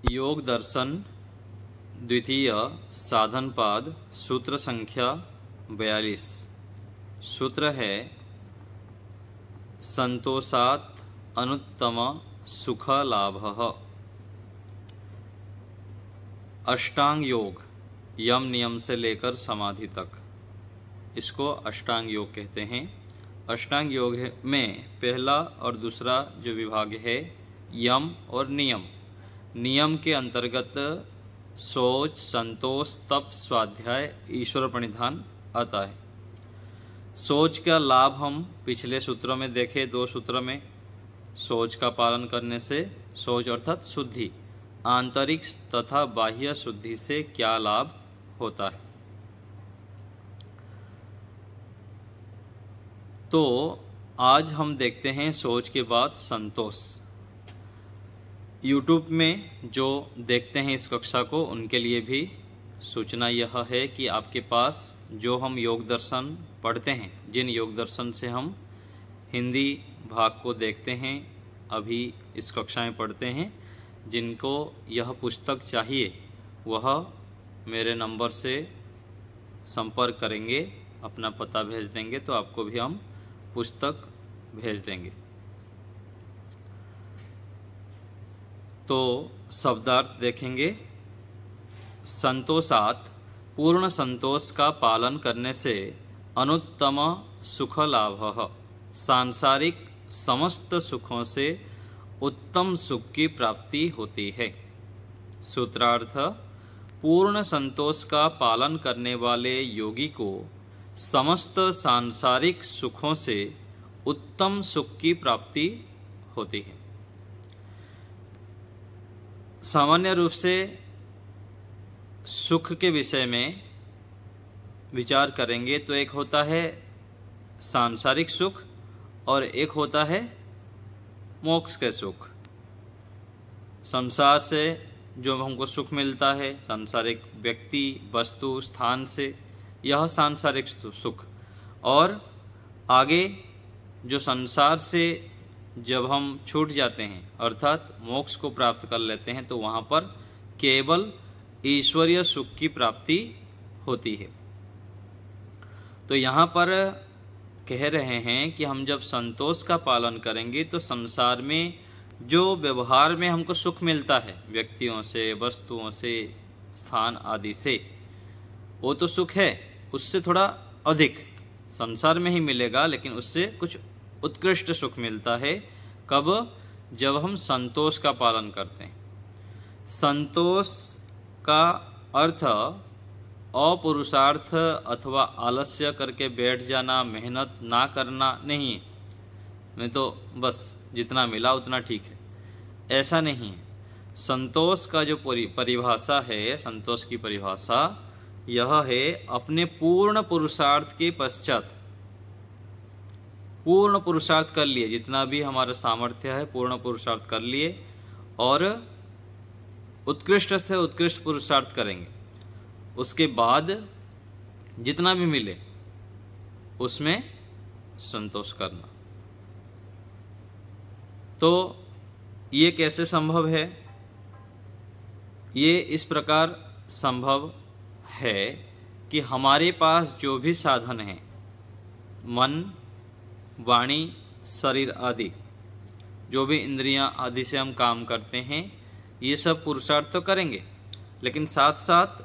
योग दर्शन द्वितीय साधनपाद सूत्र संख्या 42। सूत्र है संतोषात् अनुत्तम सुख लाभः। अष्टांग योग यम नियम से लेकर समाधि तक, इसको अष्टांग योग कहते हैं। अष्टांग योग में पहला और दूसरा जो विभाग है यम और नियम। नियम के अंतर्गत शौच, संतोष, तप, स्वाध्याय, ईश्वर प्रणिधान आता है। शौच का लाभ हम पिछले सूत्रों में देखे, 2 सूत्रों में। शौच का पालन करने से, शौच अर्थात शुद्धि, आंतरिक तथा बाह्य शुद्धि से क्या लाभ होता है। तो आज हम देखते हैं शौच के बाद संतोष। YouTube में जो देखते हैं इस कक्षा को, उनके लिए भी सूचना यह है कि आपके पास जो हम योग दर्शन पढ़ते हैं, जिन योग दर्शन से हम हिंदी भाग को देखते हैं, अभी इस कक्षा में पढ़ते हैं, जिनको यह पुस्तक चाहिए वह मेरे नंबर से संपर्क करेंगे, अपना पता भेज देंगे तो आपको भी हम पुस्तक भेज देंगे। तो शब्दार्थ देखेंगे। संतोषात् पूर्ण संतोष का पालन करने से अनुत्तम सुख लाभः, सांसारिक समस्त सुखों से उत्तम सुख की प्राप्ति होती है। सूत्रार्थ, पूर्ण संतोष का पालन करने वाले योगी को समस्त सांसारिक सुखों से उत्तम सुख की प्राप्ति होती है। सामान्य रूप से सुख के विषय में विचार करेंगे तो एक होता है सांसारिक सुख और एक होता है मोक्ष के सुख। संसार से जो हमको सुख मिलता है, सांसारिक व्यक्ति, वस्तु, स्थान से, यह सांसारिक सुख। और आगे जो संसार से जब हम छूट जाते हैं अर्थात मोक्ष को प्राप्त कर लेते हैं, तो वहाँ पर केवल ईश्वरीय सुख की प्राप्ति होती है। तो यहाँ पर कह रहे हैं कि हम जब संतोष का पालन करेंगे तो संसार में जो व्यवहार में हमको सुख मिलता है, व्यक्तियों से, वस्तुओं से, स्थान आदि से, वो तो सुख है, उससे थोड़ा अधिक संसार में ही मिलेगा, लेकिन उससे कुछ उत्कृष्ट सुख मिलता है। कब? जब हम संतोष का पालन करते हैं। संतोष का अर्थ अपुरुषार्थ अथवा आलस्य करके बैठ जाना, मेहनत ना करना नहीं है। मैं तो बस जितना मिला उतना ठीक है, ऐसा नहीं है। संतोष का जो परिभाषा है, संतोष की परिभाषा यह है अपने पूर्ण पुरुषार्थ के पश्चात, पूर्ण पुरुषार्थ कर लिए, जितना भी हमारा सामर्थ्य है पूर्ण पुरुषार्थ कर लिए और उत्कृष्ट से उत्कृष्ट पुरुषार्थ करेंगे। उसके बाद जितना भी मिले उसमें संतोष करना। तो ये कैसे संभव है? ये इस प्रकार संभव है कि हमारे पास जो भी साधन हैं, मन, वाणी, शरीर आदि, जो भी इंद्रियां आदि से हम काम करते हैं, ये सब पुरुषार्थ तो करेंगे, लेकिन साथ साथ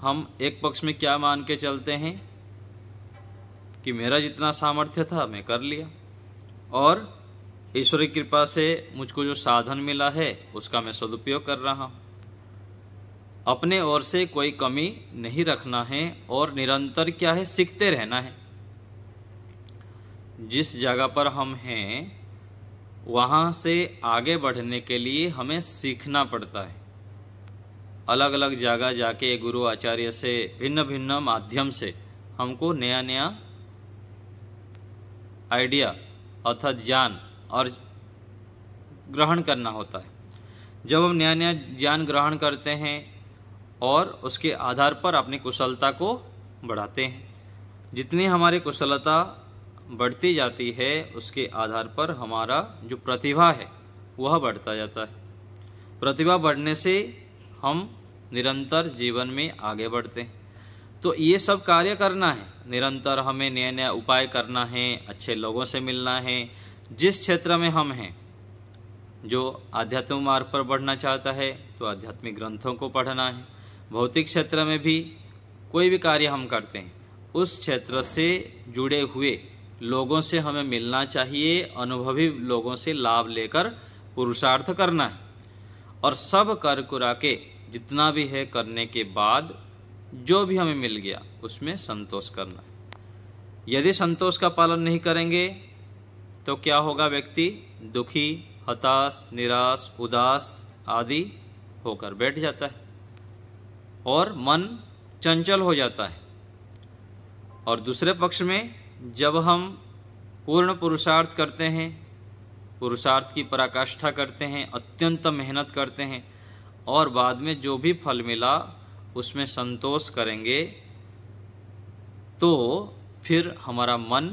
हम एक पक्ष में क्या मान के चलते हैं कि मेरा जितना सामर्थ्य था मैं कर लिया, और ईश्वर की कृपा से मुझको जो साधन मिला है उसका मैं सदुपयोग कर रहा हूँ। अपने ओर से कोई कमी नहीं रखना है और निरंतर क्या है, सीखते रहना है। जिस जगह पर हम हैं वहाँ से आगे बढ़ने के लिए हमें सीखना पड़ता है। अलग अलग जगह जाके गुरु आचार्य से भिन्न भिन्न माध्यम से हमको नया नया आइडिया अर्थात ज्ञान और ग्रहण करना होता है। जब हम नया नया ज्ञान ग्रहण करते हैं और उसके आधार पर अपनी कुशलता को बढ़ाते हैं, जितनी हमारी कुशलता बढ़ती जाती है उसके आधार पर हमारा जो प्रतिभा है वह बढ़ता जाता है। प्रतिभा बढ़ने से हम निरंतर जीवन में आगे बढ़ते हैं। तो ये सब कार्य करना है, निरंतर हमें नए नए उपाय करना है, अच्छे लोगों से मिलना है। जिस क्षेत्र में हम हैं, जो आध्यात्मिक मार्ग पर बढ़ना चाहता है तो आध्यात्मिक ग्रंथों को पढ़ना है। भौतिक क्षेत्र में भी कोई भी कार्य हम करते हैं, उस क्षेत्र से जुड़े हुए लोगों से हमें मिलना चाहिए, अनुभवी लोगों से लाभ लेकर पुरुषार्थ करना है। और सब कर कुरा के जितना भी है करने के बाद जो भी हमें मिल गया उसमें संतोष करना है। यदि संतोष का पालन नहीं करेंगे तो क्या होगा? व्यक्ति दुखी, हताश, निराश, उदास आदि होकर बैठ जाता है और मन चंचल हो जाता है। और दूसरे पक्ष में जब हम पूर्ण पुरुषार्थ करते हैं, पुरुषार्थ की पराकाष्ठा करते हैं, अत्यंत मेहनत करते हैं और बाद में जो भी फल मिला उसमें संतोष करेंगे, तो फिर हमारा मन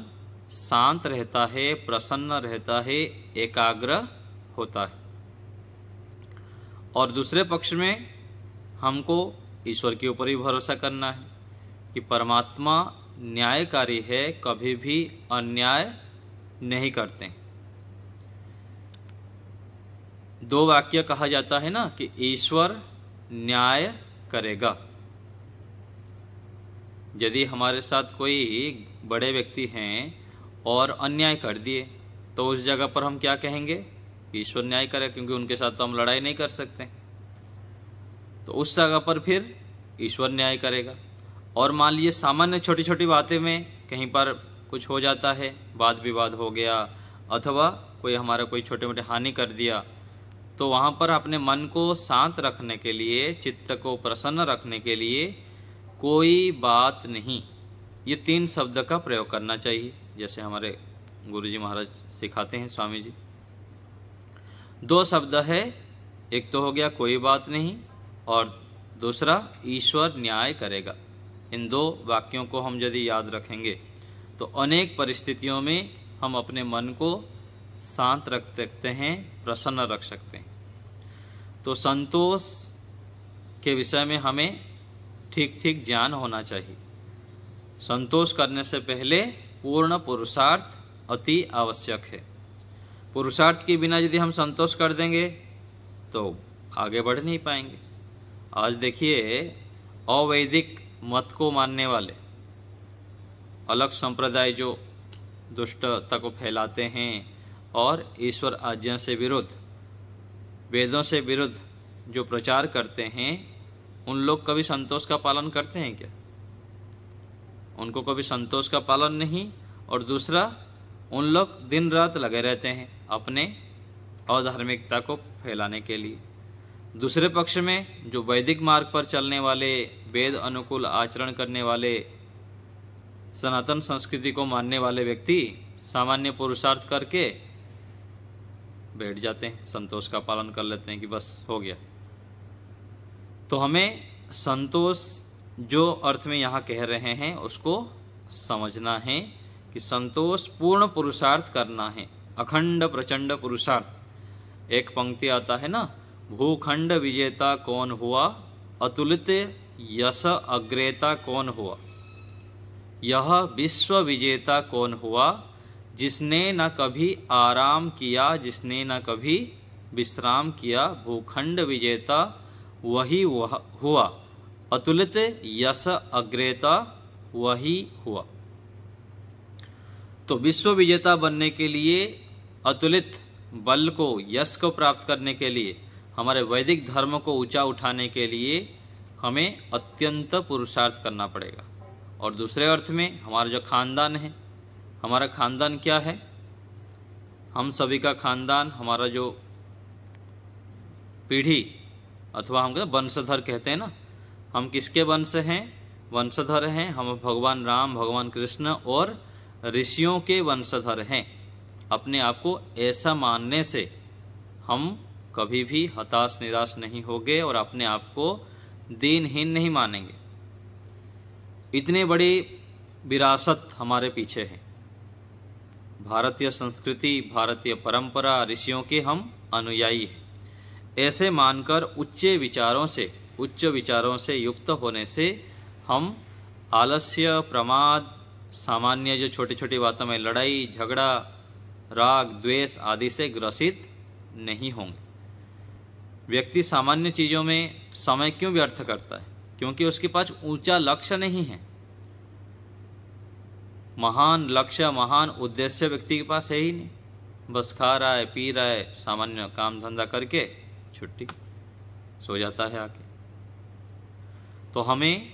शांत रहता है, प्रसन्न रहता है, एकाग्र होता है। और दूसरे पक्ष में हमको ईश्वर के ऊपर ही भरोसा करना है कि परमात्मा न्यायकारी है, कभी भी अन्याय नहीं करते। दो वाक्य कहा जाता है ना कि ईश्वर न्याय करेगा। यदि हमारे साथ कोई बड़े व्यक्ति हैं और अन्याय कर दिए तो उस जगह पर हम क्या कहेंगे? ईश्वर न्याय करे, क्योंकि उनके साथ तो हम लड़ाई नहीं कर सकते। तो उस जगह पर फिर ईश्वर न्याय करेगा। और मान लीजिए सामान्य छोटी छोटी बातें में कहीं पर कुछ हो जाता है, वाद विवाद हो गया अथवा कोई हमारा कोई छोटे मोटे हानि कर दिया, तो वहाँ पर अपने मन को शांत रखने के लिए, चित्त को प्रसन्न रखने के लिए कोई बात नहीं, ये 3 शब्द का प्रयोग करना चाहिए, जैसे हमारे गुरुजी महाराज सिखाते हैं, स्वामी जी। 2 शब्द है, एक तो हो गया कोई बात नहीं और दूसरा ईश्वर न्याय करेगा। इन 2 वाक्यों को हम यदि याद रखेंगे तो अनेक परिस्थितियों में हम अपने मन को शांत रख सकते हैं, प्रसन्न रख सकते हैं। तो संतोष के विषय में हमें ठीक ठीक ज्ञान होना चाहिए। संतोष करने से पहले पूर्ण पुरुषार्थ अति आवश्यक है। पुरुषार्थ के बिना यदि हम संतोष कर देंगे तो आगे बढ़ नहीं पाएंगे। आज देखिए, अवैदिक मत को मानने वाले, अलग संप्रदाय जो दुष्टता को फैलाते हैं और ईश्वर आज्ञा से विरुद्ध, वेदों से विरुद्ध जो प्रचार करते हैं, उन लोग कभी संतोष का पालन करते हैं क्या? उनको कभी संतोष का पालन नहीं। और दूसरा, उन लोग दिन रात लगे रहते हैं अपने अधार्मिकता को फैलाने के लिए। दूसरे पक्ष में जो वैदिक मार्ग पर चलने वाले, वेद अनुकूल आचरण करने वाले, सनातन संस्कृति को मानने वाले व्यक्ति सामान्य पुरुषार्थ करके बैठ जाते हैं, संतोष का पालन कर लेते हैं कि बस हो गया। तो हमें संतोष जो अर्थ में यहाँ कह रहे हैं उसको समझना है कि संतोष पूर्ण पुरुषार्थ करना है, अखंड प्रचंड पुरुषार्थ। एक पंक्ति आता है ना, भूखंड विजेता कौन हुआ, अतुलित यश अग्रेता कौन हुआ, यह विश्व विजेता कौन हुआ, जिसने न कभी आराम किया, जिसने न कभी विश्राम किया, भूखंड विजेता वही हुआ, अतुलित यश अग्रेता वही हुआ। तो विश्व विजेता बनने के लिए, अतुलित बल को, यश को प्राप्त करने के लिए, हमारे वैदिक धर्म को ऊंचा उठाने के लिए हमें अत्यंत पुरुषार्थ करना पड़ेगा। और दूसरे अर्थ में हमारा जो खानदान है, हमारा खानदान क्या है? हम सभी का खानदान, हमारा जो पीढ़ी अथवा हम वंशधर कहते हैं ना, हम किसके वंश हैं? वंशधर हैं हम भगवान राम, भगवान कृष्ण और ऋषियों के वंशधर हैं। अपने आप को ऐसा मानने से हम कभी भी हताश निराश नहीं होंगे और अपने आप को दीनहीन नहीं मानेंगे। इतनी बड़ी विरासत हमारे पीछे है, भारतीय संस्कृति, भारतीय परंपरा, ऋषियों के हम अनुयायी हैं। ऐसे मानकर उच्च विचारों से युक्त होने से हम आलस्य, प्रमाद, सामान्य जो छोटी छोटी बातों में लड़ाई झगड़ा, राग द्वेष आदि से ग्रसित नहीं होंगे। व्यक्ति सामान्य चीज़ों में समय क्यों व्यर्थ करता है? क्योंकि उसके पास ऊंचा लक्ष्य नहीं है। महान लक्ष्य, महान उद्देश्य व्यक्ति के पास है ही नहीं। बस खा रहा है, पी रहा है, सामान्य काम धंधा करके छुट्टी, सो जाता है आके। तो हमें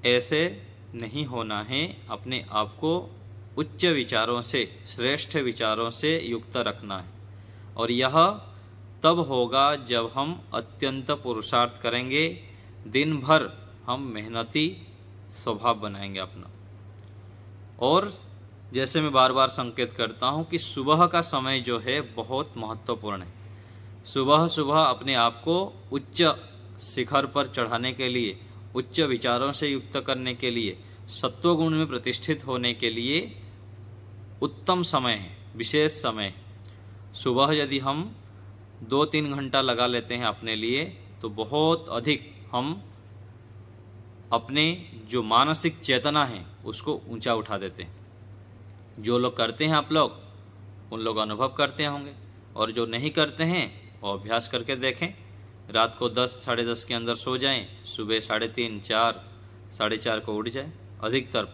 ऐसे नहीं होना है, अपने आप को उच्च विचारों से, श्रेष्ठ विचारों से युक्त रखना है। और यह तब होगा जब हम अत्यंत पुरुषार्थ करेंगे, दिन भर हम मेहनती स्वभाव बनाएंगे अपना। और जैसे मैं बार बार संकेत करता हूँ कि सुबह का समय जो है बहुत महत्वपूर्ण है। सुबह सुबह अपने आप को उच्च शिखर पर चढ़ाने के लिए, उच्च विचारों से युक्त करने के लिए, सत्वगुण में प्रतिष्ठित होने के लिए उत्तम समय है, विशेष समय। सुबह यदि हम 2-3 घंटा लगा लेते हैं अपने लिए तो बहुत अधिक हम अपने जो मानसिक चेतना है उसको ऊंचा उठा देते हैं। जो लोग करते हैं आप लोग, उन लोग अनुभव करते होंगे, और जो नहीं करते हैं वो अभ्यास करके देखें। रात को 10, साढ़े 10 के अंदर सो जाएं, सुबह 3:30, 4, 4:30 को उठ जाएं, अधिकतर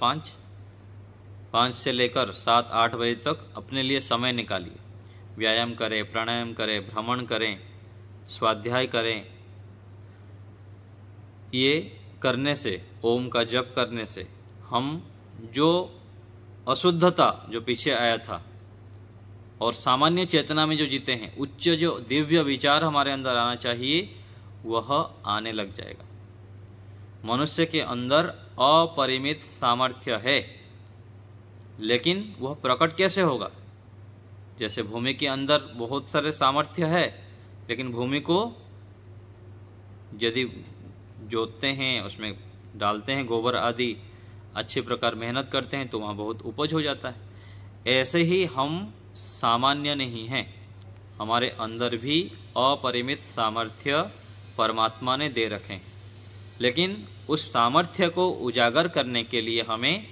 5 से लेकर 7-8 बजे तक अपने लिए समय निकालिए। व्यायाम करें, प्राणायाम करें, भ्रमण करें, स्वाध्याय करें। ये करने से, ओम का जप करने से हम जो अशुद्धता जो पीछे आया था और सामान्य चेतना में जो जीते हैं, उच्च जो दिव्य विचार हमारे अंदर आना चाहिए वह आने लग जाएगा। मनुष्य के अंदर अपरिमित सामर्थ्य है, लेकिन वह प्रकट कैसे होगा? जैसे भूमि के अंदर बहुत सारे सामर्थ्य है, लेकिन भूमि को यदि जोतते हैं, उसमें डालते हैं गोबर आदि, अच्छे प्रकार मेहनत करते हैं तो वहाँ बहुत उपज हो जाता है। ऐसे ही हम सामान्य नहीं हैं, हमारे अंदर भी अपरिमित सामर्थ्य परमात्मा ने दे रखे हैं। लेकिन उस सामर्थ्य को उजागर करने के लिए हमें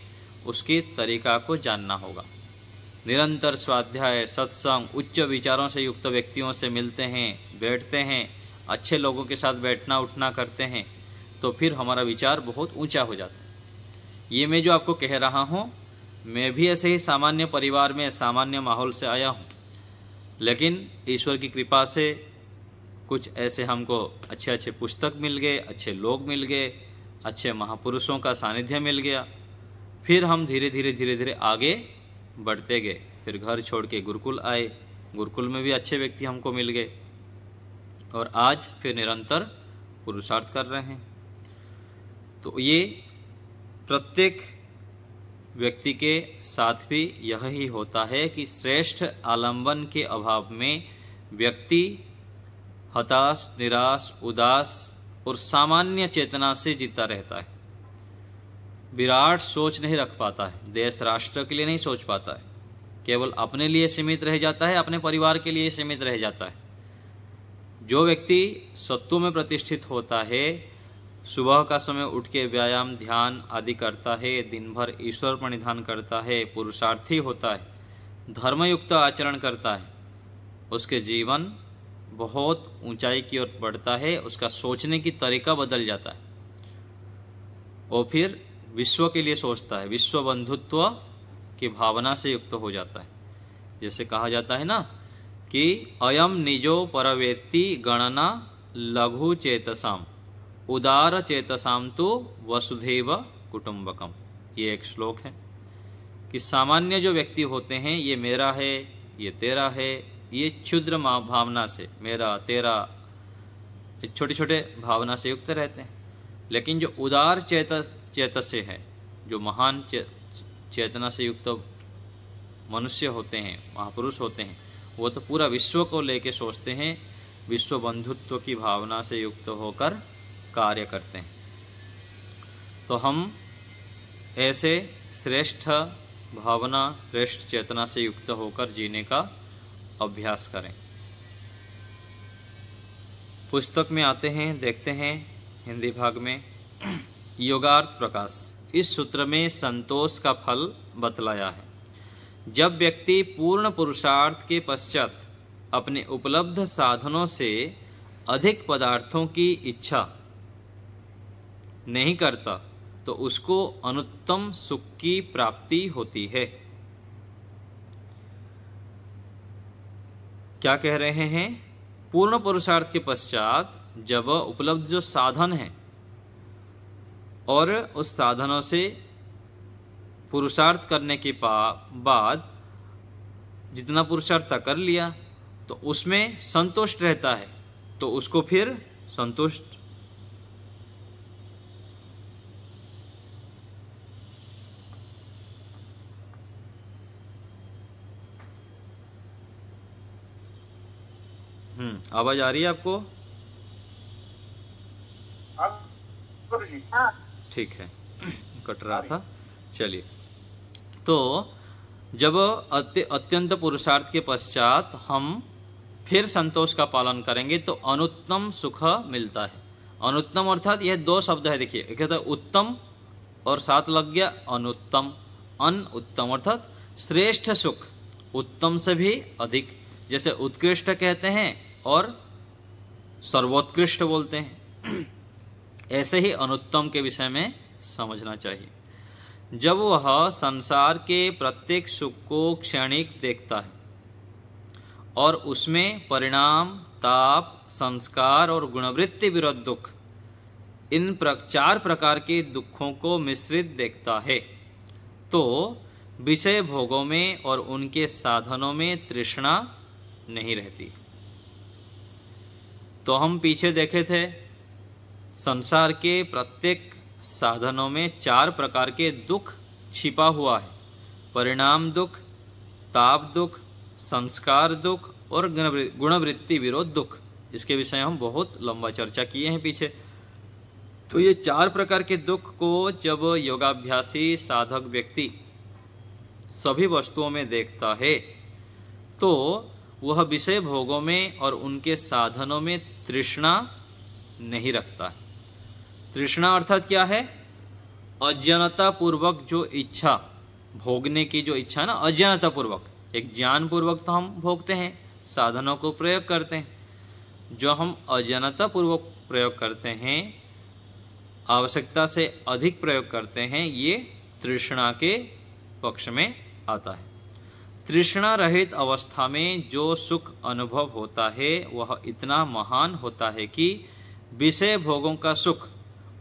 उसके तरीका को जानना होगा। निरंतर स्वाध्याय, सत्संग, उच्च विचारों से युक्त व्यक्तियों से मिलते हैं, बैठते हैं, अच्छे लोगों के साथ बैठना उठना करते हैं, तो फिर हमारा विचार बहुत ऊंचा हो जाता है। ये मैं जो आपको कह रहा हूँ, मैं भी ऐसे ही सामान्य परिवार में, सामान्य माहौल से आया हूँ, लेकिन ईश्वर की कृपा से कुछ ऐसे हमको अच्छे अच्छे पुस्तक मिल गए, अच्छे लोग मिल गए, अच्छे महापुरुषों का सानिध्य मिल गया। फिर हम धीरे धीरे आगे बढ़ते गए। फिर घर छोड़ के गुरुकुल आए, गुरुकुल में भी अच्छे व्यक्ति हमको मिल गए, और आज फिर निरंतर पुरुषार्थ कर रहे हैं। तो ये प्रत्येक व्यक्ति के साथ भी यह ही होता है कि श्रेष्ठ आलंबन के अभाव में व्यक्ति हताश, निराश, उदास और सामान्य चेतना से जीता रहता है। विराट सोच नहीं रख पाता है, देश राष्ट्र के लिए नहीं सोच पाता है, केवल अपने लिए सीमित रह जाता है, अपने परिवार के लिए सीमित रह जाता है। जो व्यक्ति सत्व में प्रतिष्ठित होता है, सुबह का समय उठ के व्यायाम, ध्यान आदि करता है, दिन भर ईश्वर प्रणिधान करता है, पुरुषार्थी होता है, धर्मयुक्त आचरण करता है, उसके जीवन बहुत ऊंचाई की ओर बढ़ता है, उसका सोचने की तरीका बदल जाता है, और फिर विश्व के लिए सोचता है, विश्व बंधुत्व की भावना से युक्त हो जाता है। जैसे कहा जाता है ना कि अयम निजो परवेत्ति गणना लघु चेतसाम उदार चेतसाम तो वसुधैव कुटुंबकम। ये एक श्लोक है कि सामान्य जो व्यक्ति होते हैं, ये मेरा है, ये तेरा है, ये क्षुद्र भावना से, मेरा तेरा, छोटे छोटे भावना से युक्त रहते हैं। लेकिन जो उदार चेतस से है, जो महान चेतना से युक्त मनुष्य होते हैं, महापुरुष होते हैं, वो तो पूरा विश्व को लेके सोचते हैं, विश्व बंधुत्व की भावना से युक्त होकर कार्य करते हैं। तो हम ऐसे श्रेष्ठ भावना, श्रेष्ठ चेतना से युक्त होकर जीने का अभ्यास करें। पुस्तक में आते हैं, देखते हैं हिंदी भाग में। योगार्थ प्रकाश, इस सूत्र में संतोष का फल बतलाया है। जब व्यक्ति पूर्ण पुरुषार्थ के पश्चात अपने उपलब्ध साधनों से अधिक पदार्थों की इच्छा नहीं करता तो उसको अनुत्तम सुख की प्राप्ति होती है। क्या कह रहे हैं? पूर्ण पुरुषार्थ के पश्चात जब उपलब्ध जो साधन है और उस साधनों से पुरुषार्थ करने के बाद जितना पुरुषार्थ कर लिया तो उसमें संतुष्ट रहता है, तो उसको फिर संतुष्ट आवाज आ रही है आपको? हाँ। ठीक है, कट रहा था। चलिए, तो जब अत्यंत पुरुषार्थ के पश्चात हम फिर संतोष का पालन करेंगे तो अनुत्तम सुख मिलता है। अनुत्तम अर्थात यह दो शब्द है, देखिए, एक होता है उत्तम और साथ लग गया अनुत्तम। अनुत्तम अर्थात श्रेष्ठ सुख, उत्तम से भी अधिक, जैसे उत्कृष्ट कहते हैं और सर्वोत्कृष्ट बोलते हैं, ऐसे ही अनुत्तम के विषय में समझना चाहिए। जब वह संसार के प्रत्येक सुख को क्षणिक देखता है और उसमें परिणाम, ताप, संस्कार और गुणवृत्ति विरोध दुख, इन चार प्रकार के दुखों को मिश्रित देखता है, तो विषय भोगों में और उनके साधनों में तृष्णा नहीं रहती। तो हम पीछे देखे थे, संसार के प्रत्येक साधनों में चार प्रकार के दुख छिपा हुआ है। परिणाम दुख, ताप दुख, संस्कार दुख और गुणवृत्ति विरोध दुख। इसके विषय हम बहुत लंबा चर्चा किए हैं पीछे। तो ये चार प्रकार के दुख को जब योगाभ्यासी साधक व्यक्ति सभी वस्तुओं में देखता है तो वह विषय भोगों में और उनके साधनों में तृष्णा नहीं रखता। तृष्णा अर्थात क्या है? अज्ञानता पूर्वक जो इच्छा, भोगने की जो इच्छा ना, अज्ञानता पूर्वक, एक ज्ञान पूर्वक तो हम भोगते हैं, साधनों को प्रयोग करते हैं। जो हम अज्ञानता पूर्वक प्रयोग करते हैं, आवश्यकता से अधिक प्रयोग करते हैं, ये तृष्णा के पक्ष में आता है। तृष्णा रहित अवस्था में जो सुख अनुभव होता है वह इतना महान होता है कि विषय भोगों का सुख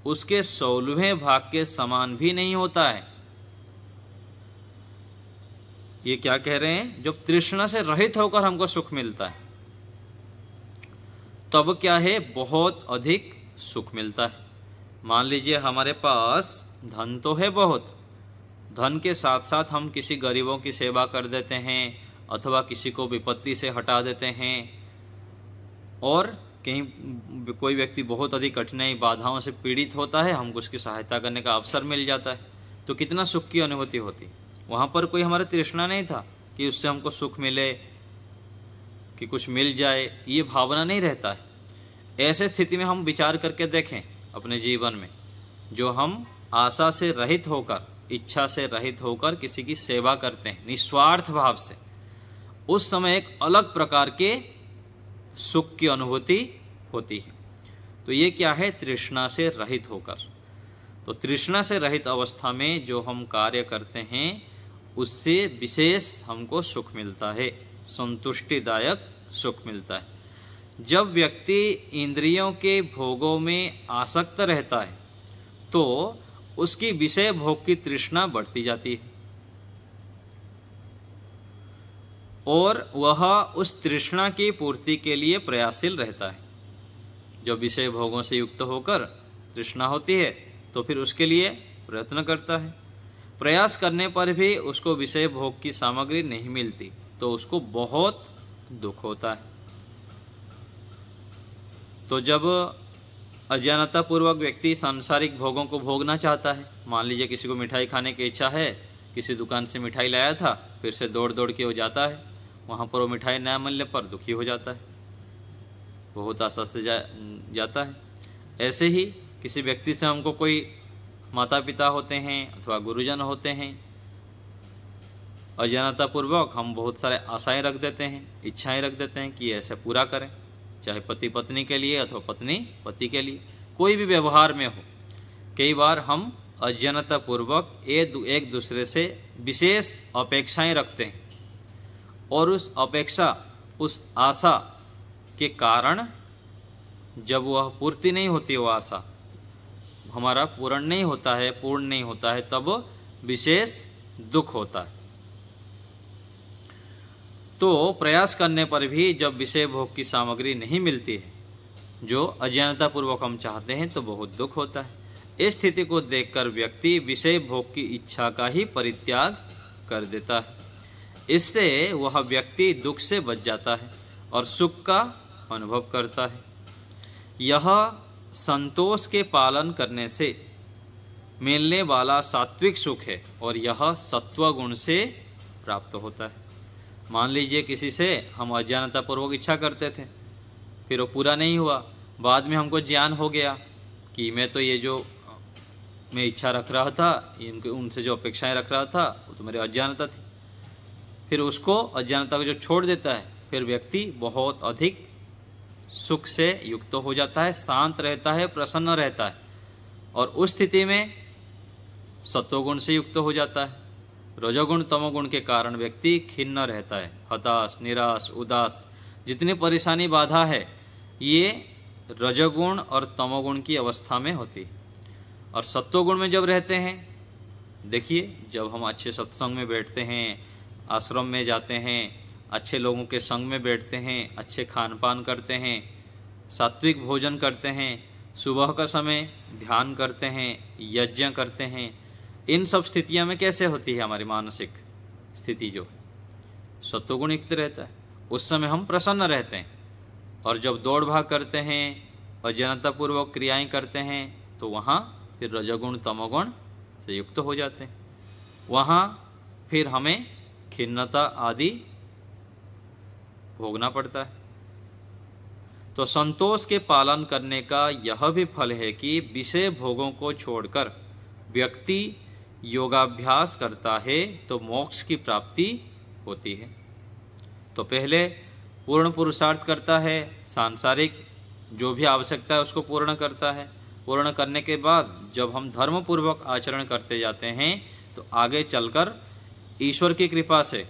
उसके 16वें भाग के समान भी नहीं होता है। ये क्या कह रहे हैं? जब तृष्णा से रहित होकर हमको सुख मिलता है तब क्या है? बहुत अधिक सुख मिलता है। मान लीजिए हमारे पास धन तो है बहुत, धन के साथ साथ हम किसी गरीबों की सेवा कर देते हैं अथवा किसी को विपत्ति से हटा देते हैं, और कहीं कोई व्यक्ति बहुत अधिक कठिनाई बाधाओं से पीड़ित होता है, हमको उसकी सहायता करने का अवसर मिल जाता है, तो कितना सुख की अनुभूति होती। वहाँ पर कोई हमारा तृष्णा नहीं था कि उससे हमको सुख मिले, कि कुछ मिल जाए, ये भावना नहीं रहता है। ऐसे स्थिति में हम विचार करके देखें अपने जीवन में, जो हम आशा से रहित होकर, इच्छा से रहित होकर किसी की सेवा करते हैं निस्वार्थ भाव से, उस समय एक अलग प्रकार के सुख की अनुभूति होती है। तो ये क्या है? तृष्णा से रहित होकर। तो तृष्णा से रहित अवस्था में जो हम कार्य करते हैं उससे विशेष हमको सुख मिलता है, संतुष्टिदायक सुख मिलता है। जब व्यक्ति इंद्रियों के भोगों में आसक्त रहता है तो उसकी विषय भोग की तृष्णा बढ़ती जाती है और वह उस तृष्णा की पूर्ति के लिए प्रयासशील रहता है। जब विषय भोगों से युक्त होकर तृष्णा होती है तो फिर उसके लिए प्रयत्न करता है। प्रयास करने पर भी उसको विषय भोग की सामग्री नहीं मिलती तो उसको बहुत दुख होता है। तो जब अज्ञानता पूर्वक व्यक्ति सांसारिक भोगों को भोगना चाहता है, मान लीजिए किसी को मिठाई खाने की इच्छा है, किसी दुकान से मिठाई लाया था, फिर से दौड़ दौड़ के हो जाता है, वहाँ पर वो मिठाई न मिलने पर दुखी हो जाता है। बहुत आशा से जाता है। ऐसे ही किसी व्यक्ति से हमको कोई माता पिता होते हैं अथवा गुरुजन होते हैं, अज्ञानतापूर्वक हम बहुत सारे आशाएं रख देते हैं, इच्छाएं रख देते हैं कि ऐसे पूरा करें, चाहे पति पत्नी के लिए अथवा पत्नी पति के लिए, कोई भी व्यवहार में हो। कई बार हम अज्ञानतापूर्वक एक दूसरे से विशेष अपेक्षाएं रखते हैं और उस अपेक्षा, उस आशा के कारण जब वह पूर्ति नहीं होती, वो आशा हमारा पूर्ण नहीं होता है, तब विशेष दुख होता है। तो प्रयास करने पर भी जब विषय भोग की सामग्री नहीं मिलती है जो अज्ञानतापूर्वक हम चाहते हैं, तो बहुत दुख होता है। इस स्थिति को देखकर व्यक्ति विषय भोग की इच्छा का ही परित्याग कर देता है। इससे वह व्यक्ति दुख से बच जाता है और सुख का अनुभव करता है। यह संतोष के पालन करने से मिलने वाला सात्विक सुख है और यह सत्व गुण से प्राप्त होता है। मान लीजिए किसी से हम अज्ञानतापूर्वक इच्छा करते थे, फिर वो पूरा नहीं हुआ, बाद में हमको ज्ञान हो गया कि मैं तो ये जो मैं इच्छा रख रहा था, उनसे जो अपेक्षाएं रख रहा था, वो तो मेरी अज्ञानता थी। फिर उसको, अज्ञानता को जो छोड़ देता है, फिर व्यक्ति बहुत अधिक सुख से युक्त हो जाता है, शांत रहता है, प्रसन्न रहता है और उस स्थिति में सत्वगुण से युक्त हो जाता है। रजोगुण तमोगुण के कारण व्यक्ति खिन्न रहता है, हताश, निराश, उदास, जितनी परेशानी बाधा है ये रजोगुण और तमोगुण की अवस्था में होती है। और सत्वगुण में जब रहते हैं, देखिए जब हम अच्छे सत्संग में बैठते हैं, आश्रम में जाते हैं, अच्छे लोगों के संग में बैठते हैं, अच्छे खान पान करते हैं, सात्विक भोजन करते हैं, सुबह का समय ध्यान करते हैं, यज्ञ करते हैं, इन सब स्थितियों में कैसे होती है हमारी मानसिक स्थिति, जो सत्वगुण युक्त रहता है, उस समय हम प्रसन्न रहते हैं। और जब दौड़ भाग करते हैं, अज्ञानतापूर्वक क्रियाएं करते हैं, तो वहाँ फिर रजोगुण तमोगुण से युक्त हो जाते हैं। वहाँ फिर हमें खिन्नता आदि भोगना पड़ता है। तो संतोष के पालन करने का यह भी फल है कि विषय भोगों को छोड़कर व्यक्ति योगाभ्यास करता है तो मोक्ष की प्राप्ति होती है। तो पहले पूर्ण पुरुषार्थ करता है, सांसारिक जो भी आवश्यकता है उसको पूर्ण करता है। पूर्ण करने के बाद जब हम धर्म पूर्वक आचरण करते जाते हैं तो आगे चलकर ईश्वर की कृपा से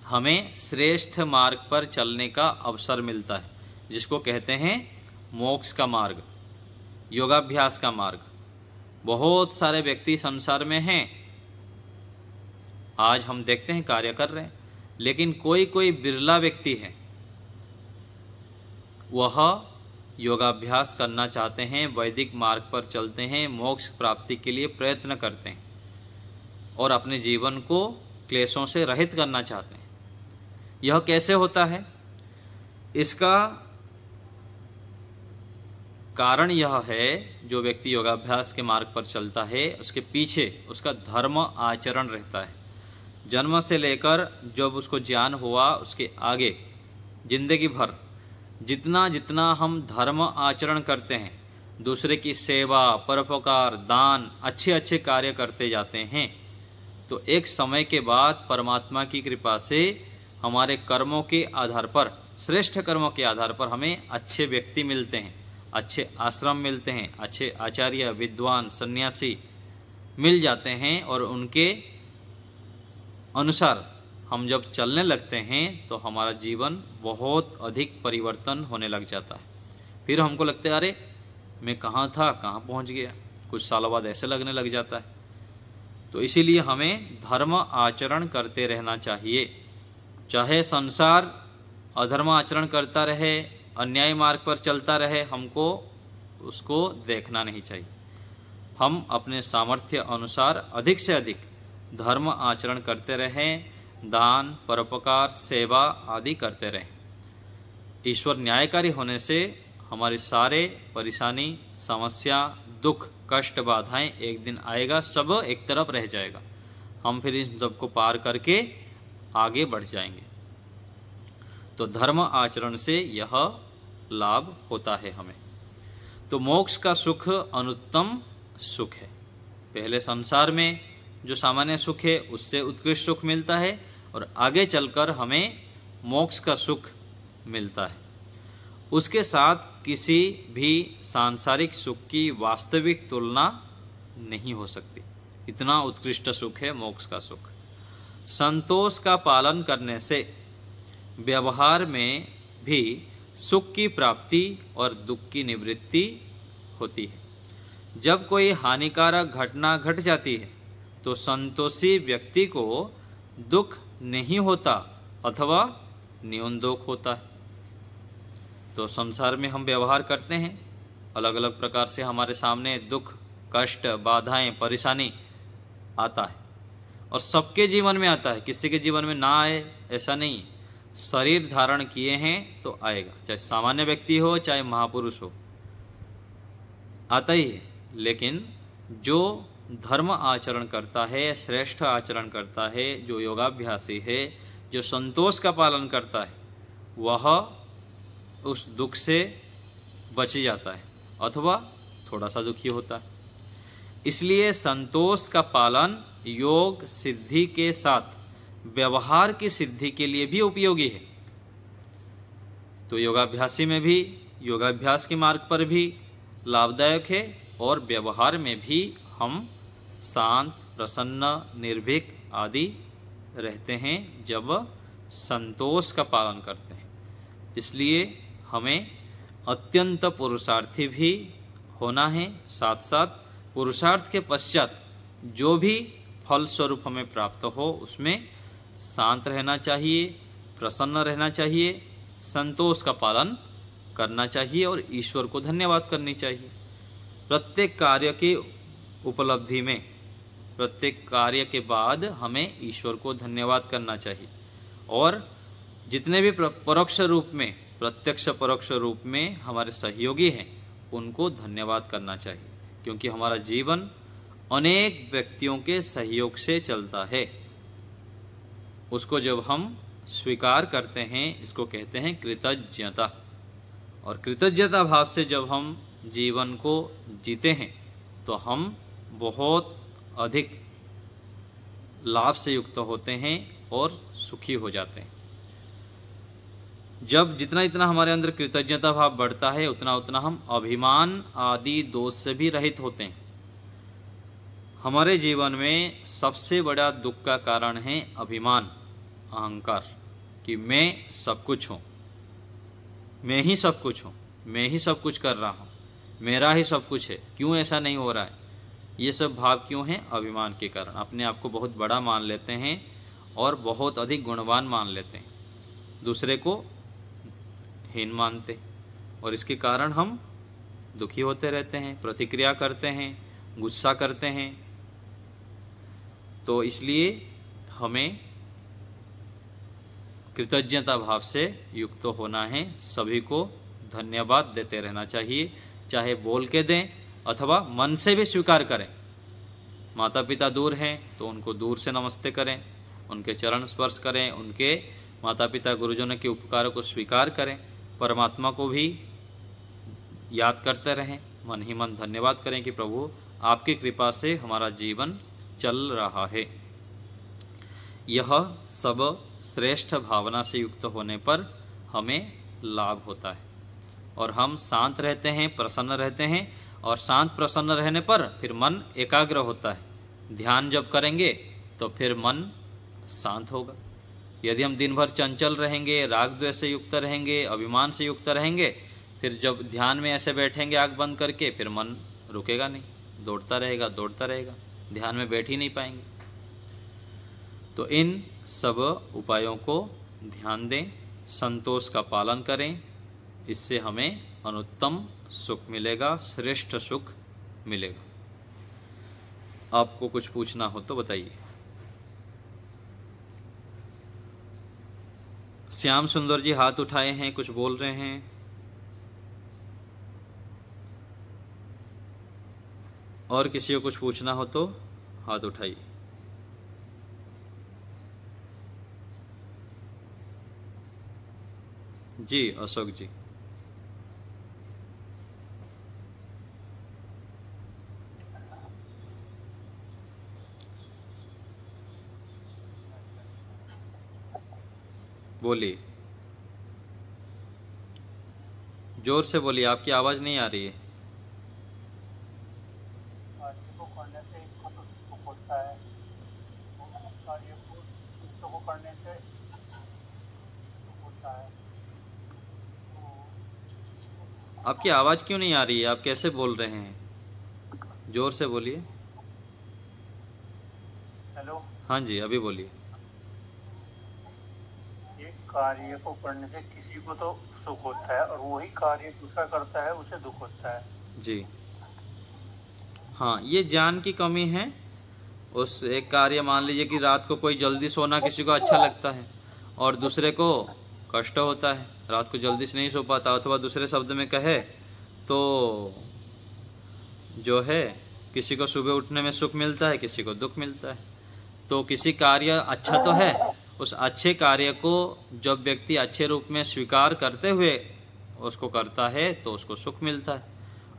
हमें श्रेष्ठ मार्ग पर चलने का अवसर मिलता है, जिसको कहते हैं मोक्ष का मार्ग, योगाभ्यास का मार्ग। बहुत सारे व्यक्ति संसार में हैं, आज हम देखते हैं कार्य कर रहे हैं, लेकिन कोई कोई बिरला व्यक्ति है, वह योगाभ्यास करना चाहते हैं, वैदिक मार्ग पर चलते हैं, मोक्ष प्राप्ति के लिए प्रयत्न करते हैं और अपने जीवन को क्लेशों से रहित करना चाहते हैं। यह कैसे होता है? इसका कारण यह है, जो व्यक्ति योगाभ्यास के मार्ग पर चलता है उसके पीछे उसका धर्म आचरण रहता है। जन्म से लेकर जब उसको ज्ञान हुआ उसके आगे जिंदगी भर जितना जितना हम धर्म आचरण करते हैं, दूसरे की सेवा, परोपकार, दान, अच्छे अच्छे कार्य करते जाते हैं, तो एक समय के बाद परमात्मा की कृपा से हमारे कर्मों के आधार पर, श्रेष्ठ कर्मों के आधार पर हमें अच्छे व्यक्ति मिलते हैं, अच्छे आश्रम मिलते हैं, अच्छे आचार्य, विद्वान, सन्यासी मिल जाते हैं और उनके अनुसार हम जब चलने लगते हैं तो हमारा जीवन बहुत अधिक परिवर्तन होने लग जाता है। फिर हमको लगता है अरे मैं कहाँ था, कहाँ पहुँच गया, कुछ सालों बाद ऐसे लगने लग जाता है। तो इसीलिए हमें धर्म आचरण करते रहना चाहिए। चाहे संसार अधर्म आचरण करता रहे, अन्याय मार्ग पर चलता रहे, हमको उसको देखना नहीं चाहिए। हम अपने सामर्थ्य अनुसार अधिक से अधिक धर्म आचरण करते रहें, दान, परोपकार, सेवा आदि करते रहें। ईश्वर न्यायकारी होने से हमारे सारे परेशानी, समस्या, दुख, कष्ट, बाधाएं एक दिन आएगा, सब एक तरफ रह जाएगा। हम फिर इन सबको पार करके आगे बढ़ जाएंगे। तो धर्म आचरण से यह लाभ होता है हमें। तो मोक्ष का सुख अनुत्तम सुख है। पहले संसार में जो सामान्य सुख है उससे उत्कृष्ट सुख मिलता है और आगे चलकर हमें मोक्ष का सुख मिलता है। उसके साथ किसी भी सांसारिक सुख की वास्तविक तुलना नहीं हो सकती। इतना उत्कृष्ट सुख है मोक्ष का सुख। संतोष का पालन करने से व्यवहार में भी सुख की प्राप्ति और दुख की निवृत्ति होती है। जब कोई हानिकारक घटना घट जाती है तो संतोषी व्यक्ति को दुख नहीं होता अथवा न्यूनदोष होता है। तो संसार में हम व्यवहार करते हैं, अलग अलग प्रकार से हमारे सामने दुख, कष्ट, बाधाएं, परेशानी आता है और सबके जीवन में आता है। किसी के जीवन में ना आए ऐसा नहीं। शरीर धारण किए हैं तो आएगा, चाहे सामान्य व्यक्ति हो चाहे महापुरुष हो, आता ही है। लेकिन जो धर्म आचरण करता है, श्रेष्ठ आचरण करता है, जो योगाभ्यासी है, जो संतोष का पालन करता है, वह उस दुख से बच जाता है अथवा थोड़ा सा दुखी होता है। इसलिए संतोष का पालन योग सिद्धि के साथ व्यवहार की सिद्धि के लिए भी उपयोगी है। तो योगाभ्यासी में भी, योगाभ्यास के मार्ग पर भी लाभदायक है और व्यवहार में भी हम शांत, प्रसन्न, निर्भीक आदि रहते हैं जब संतोष का पालन करते हैं। इसलिए हमें अत्यंत पुरुषार्थी भी होना है। साथ साथ पुरुषार्थ के पश्चात जो भी फल स्वरूप हमें प्राप्त हो उसमें शांत रहना चाहिए, प्रसन्न रहना चाहिए, संतोष का पालन करना चाहिए और ईश्वर को धन्यवाद करनी चाहिए। प्रत्येक कार्य की उपलब्धि में, प्रत्येक कार्य के बाद हमें ईश्वर को धन्यवाद करना चाहिए और जितने भी परोक्ष रूप में, प्रत्यक्ष परोक्ष रूप में हमारे सहयोगी हैं उनको धन्यवाद करना चाहिए, क्योंकि हमारा जीवन अनेक व्यक्तियों के सहयोग से चलता है। उसको जब हम स्वीकार करते हैं, इसको कहते हैं कृतज्ञता। और कृतज्ञता भाव से जब हम जीवन को जीते हैं तो हम बहुत अधिक लाभ से युक्त होते हैं और सुखी हो जाते हैं। जब जितना हमारे अंदर कृतज्ञता भाव बढ़ता है उतना उतना हम अभिमान आदि दोष से भी रहित होते हैं। हमारे जीवन में सबसे बड़ा दुख का कारण है अभिमान, अहंकार, कि मैं सब कुछ हूँ, मैं ही सब कुछ हूँ, मैं ही सब कुछ कर रहा हूँ, मेरा ही सब कुछ है, क्यों ऐसा नहीं हो रहा है। ये सब भाव क्यों हैं? अभिमान के कारण। अपने आप को बहुत बड़ा मान लेते हैं और बहुत अधिक गुणवान मान लेते हैं, दूसरे को हीन मानते, और इसके कारण हम दुखी होते रहते हैं, प्रतिक्रिया करते हैं, गुस्सा करते हैं। तो इसलिए हमें कृतज्ञता भाव से युक्त होना है, सभी को धन्यवाद देते रहना चाहिए, चाहे बोल के दें अथवा मन से भी स्वीकार करें। माता पिता दूर हैं तो उनको दूर से नमस्ते करें, उनके चरण स्पर्श करें, उनके माता पिता गुरुजनों के उपकारों को स्वीकार करें। परमात्मा को भी याद करते रहें, मन ही मन धन्यवाद करें कि प्रभु आपकी कृपा से हमारा जीवन चल रहा है। यह सब श्रेष्ठ भावना से युक्त होने पर हमें लाभ होता है और हम शांत रहते हैं, प्रसन्न रहते हैं। और शांत प्रसन्न रहने पर फिर मन एकाग्र होता है। ध्यान जब करेंगे तो फिर मन शांत होगा। यदि हम दिन भर चंचल रहेंगे, राग द्वेष से युक्त रहेंगे, अभिमान से युक्त रहेंगे, फिर जब ध्यान में ऐसे बैठेंगे आँख बंद करके, फिर मन रुकेगा नहीं, दौड़ता रहेगा, दौड़ता रहेगा, ध्यान में बैठ ही नहीं पाएंगे। तो इन सब उपायों को ध्यान दें, संतोष का पालन करें, इससे हमें अनुत्तम सुख मिलेगा, श्रेष्ठ सुख मिलेगा। आपको कुछ पूछना हो तो बताइए। श्याम सुंदर जी हाथ उठाए हैं, कुछ बोल रहे हैं। और किसी को कुछ पूछना हो तो हाथ उठाइए। जी अशोक जी। बोलिए, जोर से बोलिए, आपकी आवाज़ नहीं आ रही है। कार्य को करने से इसको तो सुख होता है, कार्य को दूसरों को करने से सुख होता है। आपकी आवाज़ क्यों नहीं आ रही है? आप कैसे बोल रहे हैं? जोर से बोलिए। हेलो, हाँ जी, अभी बोलिए। एक कार्य को करने से किसी को तो सुख होता है और वही कार्य दूसरा करता है उसे दुख होता है। जी हाँ, ये ज्ञान की कमी है। उस एक कार्य, मान लीजिए कि रात को कोई जल्दी सोना किसी को अच्छा लगता है और दूसरे को कष्ट होता है, रात को जल्दी से नहीं सो पाता। अथवा दूसरे शब्द में कहे तो जो है, किसी को सुबह उठने में सुख मिलता है, किसी को दुख मिलता है। तो किसी कार्य अच्छा तो है, उस अच्छे कार्य को जब व्यक्ति अच्छे रूप में स्वीकार करते हुए उसको करता है तो उसको सुख मिलता है,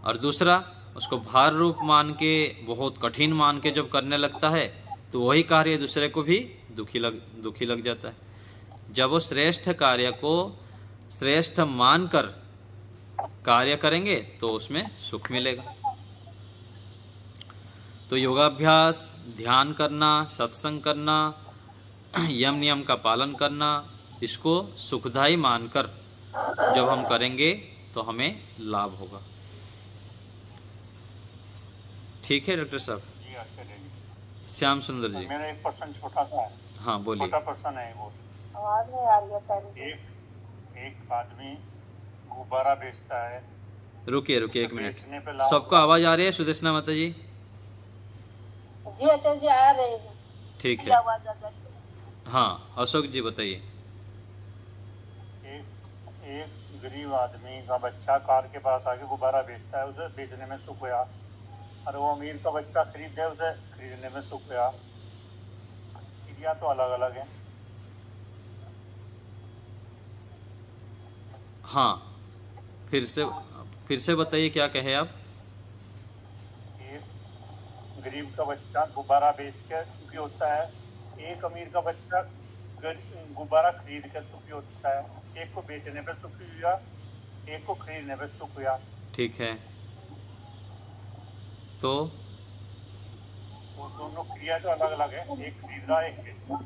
और दूसरा उसको भार रूप मान के, बहुत कठिन मान के जब करने लगता है तो वही कार्य दूसरे को भी दुखी लग जाता है। जब वो श्रेष्ठ कार्य को श्रेष्ठ मानकर कार्य करेंगे तो उसमें सुख मिलेगा। तो योगाभ्यास, ध्यान करना, सत्संग करना, यम नियम का पालन करना, इसको सुखदायी मानकर जब हम करेंगे तो हमें लाभ होगा। ठीक है डॉक्टर साहब? जी आचार्य जी। श्याम सुंदर जी। मेरा एक प्रश्न छोटा सा है। हाँ बोलिए। छोटा प्रश्न है वो। आवाज नहीं आ रही है आचार्य। एक आदमी गुब्बारा बेचता है। रुकिए एक मिनट, बेचने पे लाभ सबको आवाज आ रही है? सुदेशना माता जी? जी आचार्य जी आ रहे हैं। ठीक है। आवाज आ रही है। हाँ, अशोक जी बताइए। एक गरीब आदमी का बच्चा कार के पास आके गुब्बारा बेचता है, उसे बेचने में सुख हुआ, और वो अमीर का बच्चा खरीदे, उसे खरीदने में सुख हुआ। क्रिया तो अलग अलग है। हाँ, फिर से बताइए, क्या कहे आप? एक गरीब का बच्चा गुब्बारा बेच के सुखी होता है, एक अमीर का बच्चा गुब्बारा खरीद के सुखी होता है। एक को बेचने पे सुखी हुआ, एक को खरीदने पे सुख हुआ। ठीक है, तो वो दोनों क्रिया तो अलग अलग है, एक खरीद रहा है, एक बेच रहा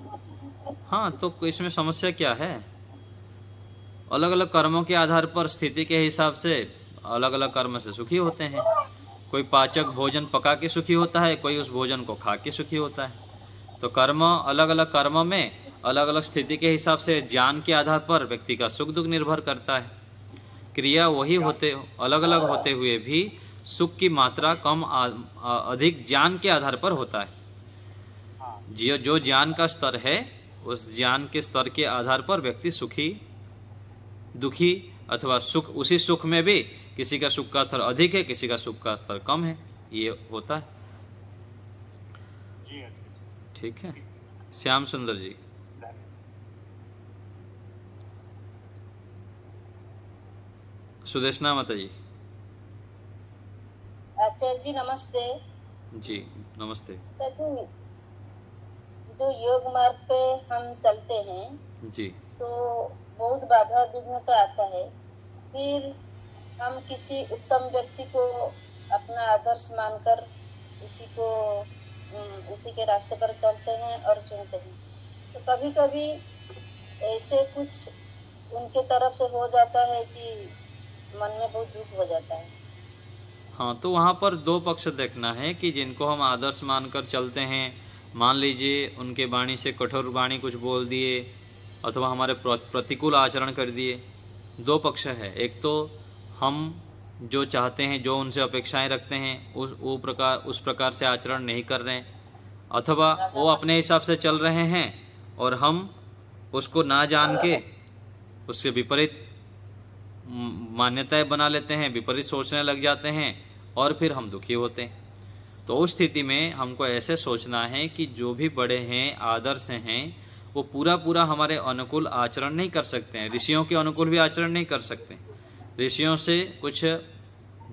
है। हाँ, तो इसमें समस्या क्या है? अलग अलग कर्मों के आधार पर, स्थिति के हिसाब से अलग अलग कर्म से सुखी होते हैं। कोई पाचक भोजन पका के सुखी होता है, कोई उस भोजन को खा के सुखी होता है। तो कर्म, अलग अलग कर्म में अलग अलग स्थिति के हिसाब से, ज्ञान के आधार पर व्यक्ति का सुख दुख निर्भर करता है। क्रिया वही होते, अलग अलग होते हुए भी सुख की मात्रा कम अधिक ज्ञान के आधार पर होता है। जो ज्ञान का स्तर है, उस ज्ञान के स्तर के आधार पर व्यक्ति सुखी दुखी अथवा सुख, उसी सुख में भी किसी का सुख का स्तर अधिक है, किसी का सुख का स्तर कम है, ये होता है। ठीक है। श्याम सुंदर जी। सुदेशना माता जी। आचार्य जी नमस्ते। जी नमस्ते। आचार्य जी, जो योग मार्ग पे हम चलते हैं जी, तो बहुत बाधा विघ्न तो आता है। फिर हम किसी उत्तम व्यक्ति को अपना आदर्श मानकर उसी के रास्ते पर चलते हैं और सुनते हैं, तो कभी कभी ऐसे कुछ उनके तरफ से हो जाता है कि मन में बहुत दुख हो जाता है। हाँ, तो वहाँ पर दो पक्ष देखना है कि जिनको हम आदर्श मानकर चलते हैं, मान लीजिए उनके वाणी से कठोर वाणी कुछ बोल दिए अथवा हमारे प्रतिकूल आचरण कर दिए। दो पक्ष है, एक तो हम जो चाहते हैं, जो उनसे अपेक्षाएं रखते हैं, उस प्रकार से आचरण नहीं कर रहे हैं, अथवा वो अपने हिसाब से चल रहे हैं और हम उसको ना जान के उससे विपरीत मान्यताएं बना लेते हैं, विपरीत सोचने लग जाते हैं और फिर हम दुखी होते हैं। तो उस स्थिति में हमको ऐसे सोचना है कि जो भी बड़े हैं, आदर्श हैं, वो पूरा हमारे अनुकूल आचरण नहीं कर सकते हैं, ऋषियों के अनुकूल भी आचरण नहीं कर सकते। ऋषियों से कुछ